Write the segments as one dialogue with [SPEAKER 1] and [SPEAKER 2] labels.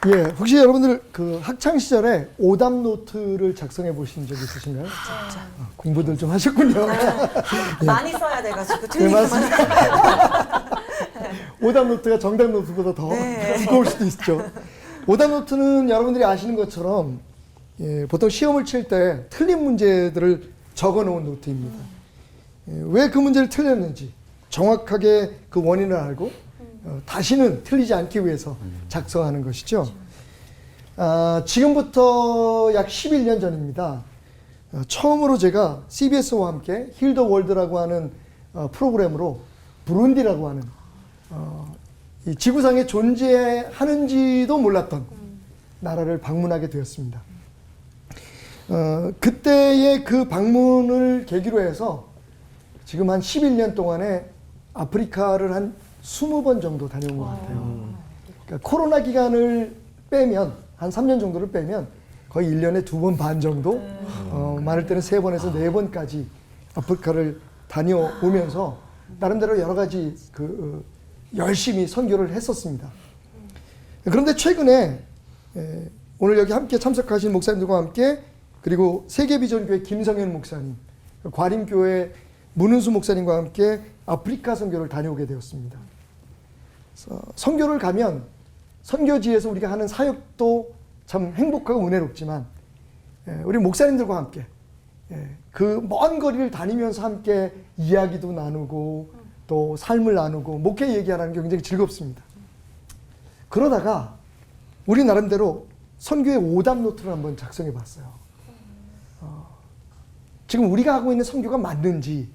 [SPEAKER 1] 예, 혹시 여러분들 그 학창 시절에 오답 노트를 작성해 보신 적 있으신가요? 공부들 좀 하셨군요.
[SPEAKER 2] 많이 써야 돼가지고
[SPEAKER 1] 네,
[SPEAKER 2] 틀리기만
[SPEAKER 1] 맞습니다. 오답 노트가 정답 노트보다 더
[SPEAKER 2] 네.
[SPEAKER 1] 두꺼울 수도 있죠. 오답 노트는 여러분들이 아시는 것처럼 예, 보통 시험을 칠 때 틀린 문제들을 적어 놓은 노트입니다. 예, 왜 그 문제를 틀렸는지 정확하게 그 원인을 알고 다시는 틀리지 않기 위해서 작성하는 것이죠. 지금부터 약 11년 전입니다. 처음으로 제가 CBS와 함께 힐 더 월드라고 하는 프로그램으로 부룬디라고 하는 이 지구상에 존재하는지도 몰랐던 나라를 방문하게 되었습니다. 그때의 그 방문을 계기로 해서 지금 한 11년 동안에 아프리카를 한 20번 정도 다녀온 것 같아요. 그러니까 코로나 기간을 빼면 한 3년 정도를 빼면 거의 1년에 2번 반 정도 많을 때는 3번에서 4번까지 아프리카를 다녀오면서 나름대로 여러 가지 열심히 선교를 했었습니다. 그런데 최근에 오늘 여기 함께 참석하신 목사님들과 함께 그리고 세계비전교회 김성현 목사님, 과림교회 문은수 목사님과 함께 아프리카 선교를 다녀오게 되었습니다. 그래서 선교를 가면 선교지에서 우리가 하는 사역도 참 행복하고 은혜롭지만 우리 목사님들과 함께 그 먼 거리를 다니면서 함께 이야기도 나누고 또 삶을 나누고 목회 얘기하는 게 굉장히 즐겁습니다. 그러다가 우리 나름대로 선교의 오답 노트를 한번 작성해 봤어요. 지금 우리가 하고 있는 선교가 맞는지,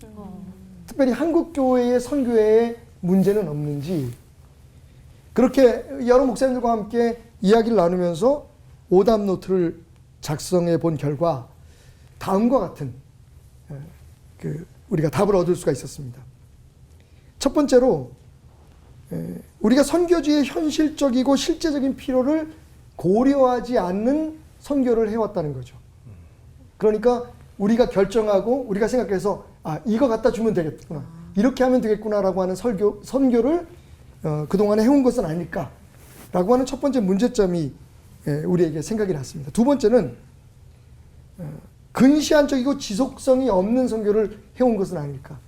[SPEAKER 1] 특별히 한국 교회의 선교에 문제는 없는지, 그렇게 여러 목사님들과 함께 이야기를 나누면서 오답 노트를 작성해 본 결과 다음과 같은 우리가 답을 얻을 수가 있었습니다. 첫 번째로 우리가 선교지의 현실적이고 실제적인 필요를 고려하지 않는 선교를 해왔다는 거죠. 그러니까 우리가 결정하고 우리가 생각해서 이거 갖다 주면 되겠구나, 이렇게 하면 되겠구나라고 하는 선교를 그동안에 해온 것은 아닐까라고 하는 첫 번째 문제점이 우리에게 생각이 났습니다. 두 번째는 근시안적이고 지속성이 없는 선교를 해온 것은 아닐까.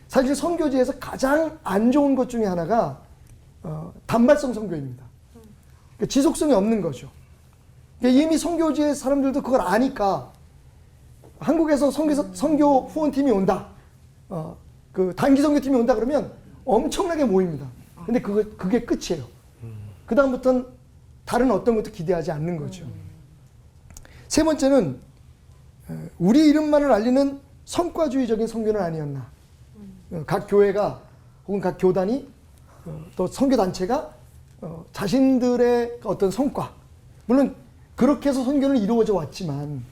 [SPEAKER 1] 사실 선교지에서 가장 안 좋은 것 중에 하나가 단발성 선교입니다. 그러니까 지속성이 없는 거죠. 그러니까 이미 선교지의 사람들도 그걸 아니까 한국에서 선교 후원팀이 온다, 그 단기 선교팀이 온다 그러면 엄청나게 모입니다. 근데 그게 끝이에요. 그 다음부터는 다른 어떤 것도 기대하지 않는 거죠. 세 번째는 우리 이름만을 알리는 성과주의적인 선교는 아니었나. 각 교회가 혹은 각 교단이 또 선교단체가 자신들의 어떤 성과, 물론 그렇게 해서 선교는 이루어져 왔지만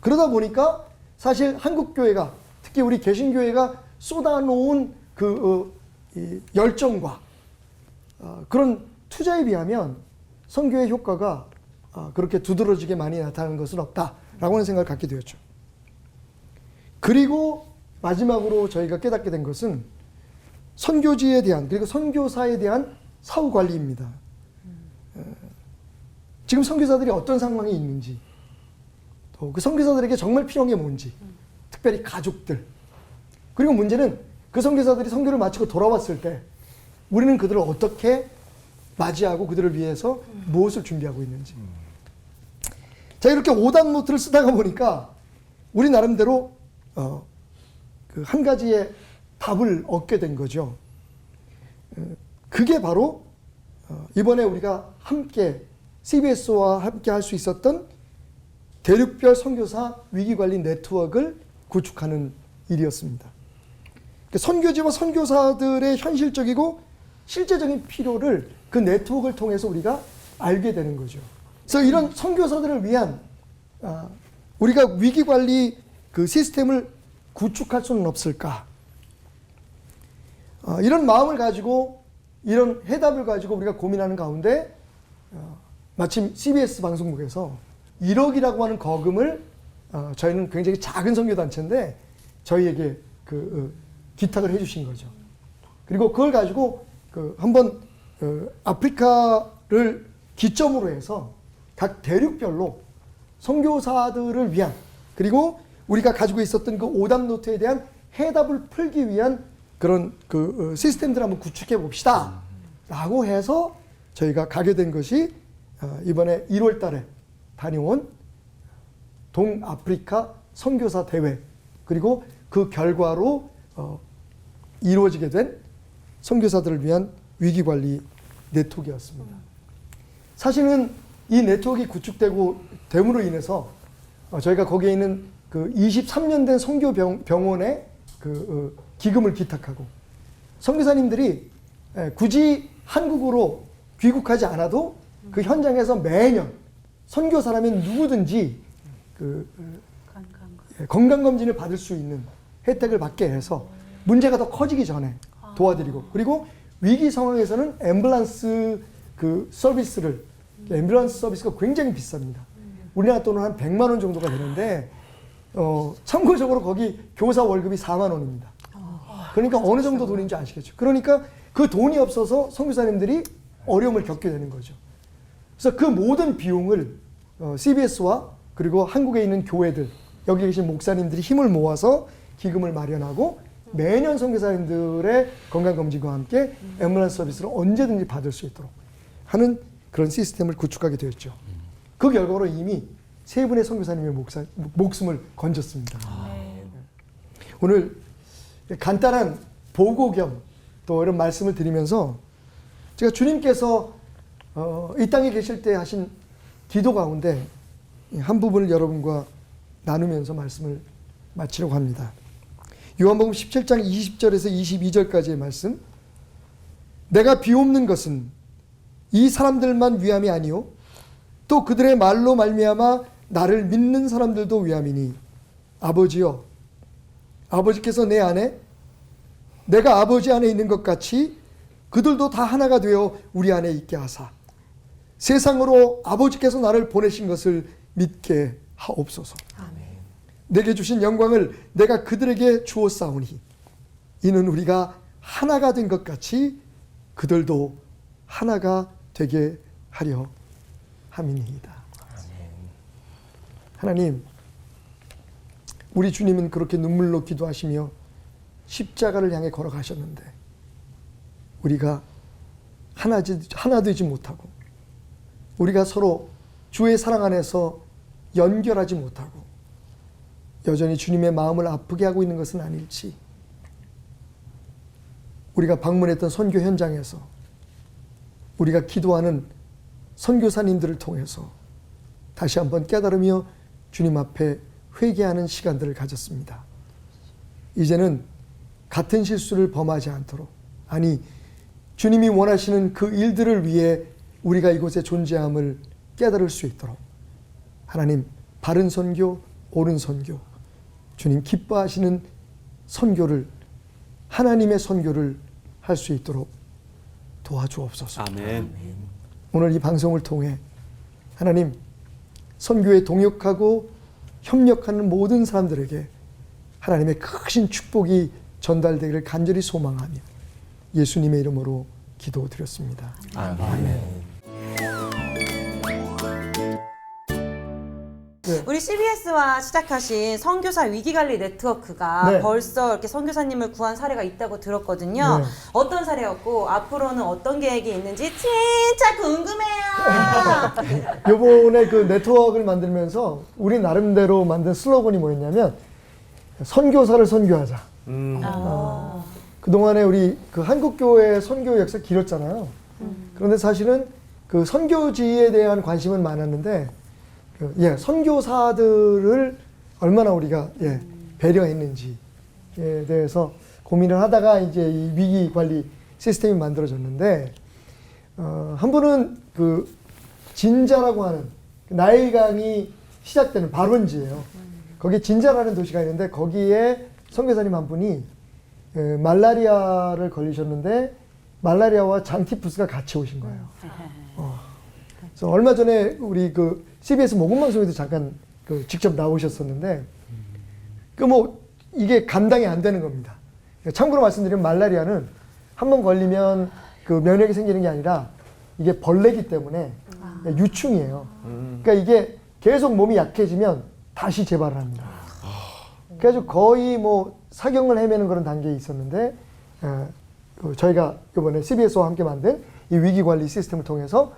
[SPEAKER 1] 그러다 보니까 사실 한국교회가, 특히 우리 개신교회가 쏟아놓은 이 열정과 그런 투자에 비하면 선교의 효과가 그렇게 두드러지게 많이 나타나는 것은 없다라고 하는 생각을 갖게 되었죠. 그리고 마지막으로 저희가 깨닫게 된 것은 선교지에 대한, 그리고 선교사에 대한 사후 관리입니다. 지금 선교사들이 어떤 상황에 있는지, 또 그 선교사들에게 정말 필요한 게 뭔지, 특별히 가족들, 그리고 문제는 그 선교사들이 선교를 마치고 돌아왔을 때 우리는 그들을 어떻게 맞이하고 그들을 위해서 무엇을 준비하고 있는지. 자, 이렇게 오답 노트를 쓰다가 보니까 우리 나름대로 그 한 가지의 답을 얻게 된 거죠. 그게 바로 이번에 우리가 함께 CBS와 함께 할 수 있었던 대륙별 선교사 위기관리 네트워크를 구축하는 일이었습니다. 선교지와 선교사들의 현실적이고 실제적인 필요를 그 네트워크를 통해서 우리가 알게 되는 거죠. 그래서 이런 선교사들을 위한 우리가 위기관리 그 시스템을 구축할 수는 없을까? 이런 마음을 가지고, 이런 해답을 가지고 우리가 고민하는 가운데 마침 CBS 방송국에서 1억이라고 하는 거금을 저희는 굉장히 작은 선교단체인데 저희에게 기탁을 해주신 거죠. 그리고 그걸 가지고 한번 아프리카를 기점으로 해서 각 대륙별로 선교사들을 위한, 그리고 우리가 가지고 있었던 그 오답 노트에 대한 해답을 풀기 위한 그런 그 시스템들을 한번 구축해 봅시다 라고 해서 저희가 가게 된 것이 이번에 1월 달에 다녀온 동아프리카 선교사 대회, 그리고 그 결과로 이루어지게 된 선교사들을 위한 위기관리 네트워크였습니다. 사실은 이 네트워크가 구축되고 됨으로 인해서 저희가 거기에 있는 그 23년 된 선교병원에 그 기금을 기탁하고, 선교사님들이 굳이 한국으로 귀국하지 않아도 그 현장에서 매년 선교사라면 누구든지 그 건강검진을 받을 수 있는 혜택을 받게 해서 문제가 더 커지기 전에 도와드리고, 그리고 위기 상황에서는 앰뷸런스 그 서비스를, 앰뷸런스 서비스가 굉장히 비쌉니다. 우리나라 돈은 한 100만 원 정도가 되는데 참고적으로 거기 교사 월급이 4만 원입니다. 그러니까 어느 정도 돈인지 아시겠죠. 그러니까 그 돈이 없어서 선교사님들이 어려움을 겪게 되는 거죠. 그래서 그 모든 비용을 CBS와 그리고 한국에 있는 교회들, 여기 계신 목사님들이 힘을 모아서 기금을 마련하고 매년 선교사님들의 건강검진과 함께 앰뷸런스 서비스를 언제든지 받을 수 있도록 하는 그런 시스템을 구축하게 되었죠. 그 결과로 이미 3분의 선교사님의 목숨을 건졌습니다. 오늘 간단한 보고 겸 또 이런 말씀을 드리면서 제가 주님께서 이 땅에 계실 때 하신 기도 가운데 한 부분을 여러분과 나누면서 말씀을 마치려고 합니다. 요한복음 17장 20절에서 22절까지의 말씀. 내가 비옵는 것은 이 사람들만 위함이 아니요 또 그들의 말로 말미암아 나를 믿는 사람들도 위함이니 아버지여, 아버지께서 내 안에 내가 아버지 안에 있는 것 같이 그들도 다 하나가 되어 우리 안에 있게 하사 세상으로 아버지께서 나를 보내신 것을 믿게 하옵소서.
[SPEAKER 2] 아멘.
[SPEAKER 1] 내게 주신 영광을 내가 그들에게 주었사오니 이는 우리가 하나가 된 것 같이 그들도 하나가 되게 하려 함이니이다. 하나님, 우리 주님은 그렇게 눈물로 기도하시며 십자가를 향해 걸어가셨는데 우리가 하나 되지 못하고 우리가 서로 주의 사랑 안에서 연결하지 못하고 여전히 주님의 마음을 아프게 하고 있는 것은 아닐지, 우리가 방문했던 선교 현장에서 우리가 기도하는 선교사님들을 통해서 다시 한번 깨달으며 주님 앞에 회개하는 시간들을 가졌습니다. 이제는 같은 실수를 범하지 않도록, 아니 주님이 원하시는 그 일들을 위해 우리가 이곳에 존재함을 깨달을 수 있도록 하나님, 바른 선교, 옳은 선교, 주님 기뻐하시는 선교를, 하나님의 선교를 할 수 있도록 도와주옵소서.
[SPEAKER 3] 아멘.
[SPEAKER 1] 오늘 이 방송을 통해 하나님, 선교에 동역하고 협력하는 모든 사람들에게 하나님의 크신 축복이 전달되기를 간절히 소망하며 예수님의 이름으로 기도드렸습니다.
[SPEAKER 3] 아멘.
[SPEAKER 1] 네.
[SPEAKER 2] 우리 CBS와 시작하신 선교사 위기관리 네트워크가
[SPEAKER 1] 네.
[SPEAKER 2] 벌써 이렇게 선교사님을 구한 사례가 있다고 들었거든요.
[SPEAKER 1] 네.
[SPEAKER 2] 어떤 사례였고 앞으로는 어떤 계획이 있는지 진짜 궁금해요.
[SPEAKER 1] 요번에 그 네트워크를 만들면서 우리 나름대로 만든 슬로건이 뭐였냐면 선교사를 선교하자. 그동안에 우리 그 한국교회 선교 역사 길었잖아요. 그런데 사실은 그 선교지에 대한 관심은 많았는데 선교사들을 얼마나 우리가 배려했는지에 대해서 고민을 하다가 이제 이 위기 관리 시스템이 만들어졌는데, 한 분은 그 진자라고 하는 나일강이 시작되는 발원지예요. 거기에 진자라는 도시가 있는데 거기에 선교사님 한 분이 말라리아를 걸리셨는데 말라리아와 장티푸스가 같이 오신 거예요. 그래서 얼마 전에 우리 그 CBS 모금방송에도 잠깐 그 직접 나오셨었는데 이게 감당이 안 되는 겁니다. 참고로 말씀드리면 말라리아는 한 번 걸리면 그 면역이 생기는 게 아니라 이게 벌레기 때문에 유충이에요. 그러니까 이게 계속 몸이 약해지면 다시 재발을 합니다. 그래서 거의 뭐 사경을 헤매는 그런 단계에 있었는데 저희가 이번에 CBS와 함께 만든 이 위기 관리 시스템을 통해서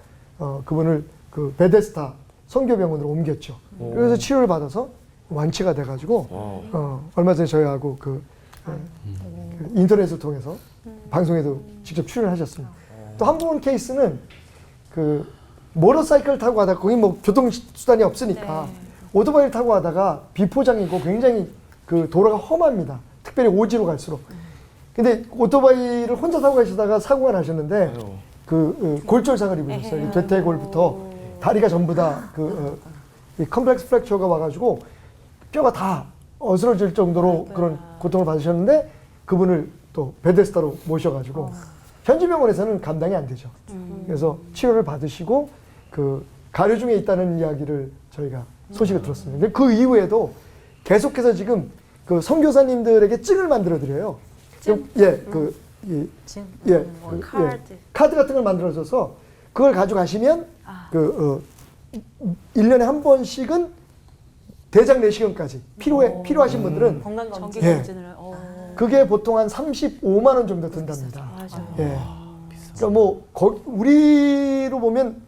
[SPEAKER 1] 그분을 그 베데스다 선교병원으로 옮겼죠. 그래서 치료를 받아서 완치가 돼가지고 얼마 전에 저희하고 그 인터넷을 통해서 방송에도 직접 출연하셨습니다. 또 한 분 케이스는 그 모터사이클 타고 가다가 거기 뭐 교통수단이 없으니까 오토바이를 타고 가다가 비포장이고 굉장히 그 도로가 험합니다. 특별히 오지로 갈수록. 근데 오토바이를 혼자 타고 가시다가 사고가 나셨는데 골절상을 입으셨어요. 대퇴골부터 다리가 전부 다 컴플렉스 프랙처가 와가지고 뼈가 다 어스러질 정도로 그런 고통을 받으셨는데 그분을 또 베데스다로 모셔가지고 현지 병원에서는 감당이 안 되죠. 그래서 치료를 받으시고 그 가려 중에 있다는 이야기를 저희가 소식을 들었습니다. 근데 그 이후에도 계속해서 지금 그 선교사님들에게 증을 만들어 드려요. 카드 같은 걸 만들어줘서 그걸 가져가시면 1년에 한 번씩은 대장 내시경까지 필요하신 분들은
[SPEAKER 3] 건강검진을
[SPEAKER 1] 그게 보통 한 35만 원 정도 든답니다. 예. 그러니까 뭐 우리로 보면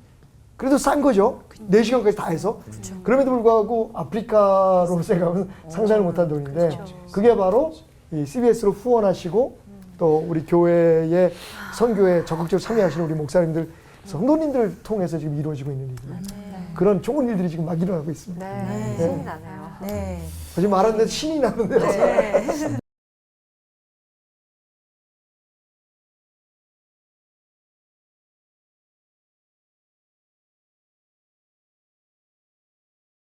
[SPEAKER 1] 그래도 싼 거죠. 내시경까지 다 해서. 그럼에도 불구하고 아프리카로 생각하면 상상을 못한 돈인데 그게 바로 이 CBS로 후원하시고 또 우리 교회의 선교에 적극적으로 참여하시는 우리 목사님들, 성도님들 통해서 지금 이루어지고 있는 일이에요. 그런 좋은 일들이 지금 막 일어나고 있습니다.
[SPEAKER 3] 신이 나네요.
[SPEAKER 2] 네.
[SPEAKER 1] 지금 말하는데 신이 나는데요.